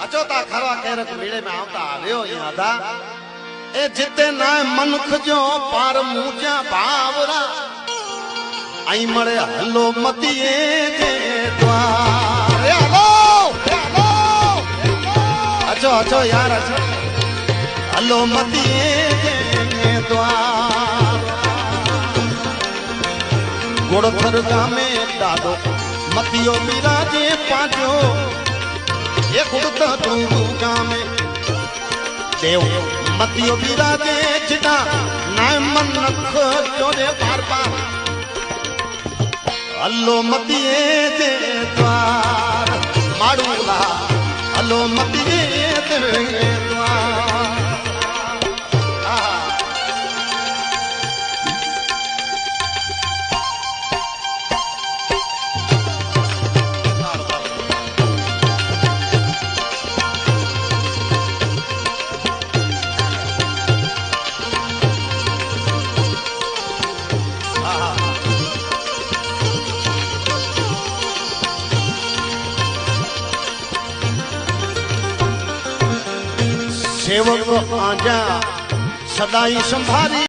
अचोता खरवा कैरक मेले में आवता आयो यहाँ था ए जिते ना मनख जो पार मुझा बावरा आई मरे हलो मतिए जे द्वार हलो अचो अचो यार अचो हलो मतिए जे द्वार गोड़थर गामे दादो मतियो बिराजे पाजो ये कुड़ता तू गामे देव मतियो बिराजे चिटा नाय मनख जोरे पार पार हलो मतिए जे द्वार माड़ूला हलो मतिए जे द्वार सेवक आजा सदाई संभारी।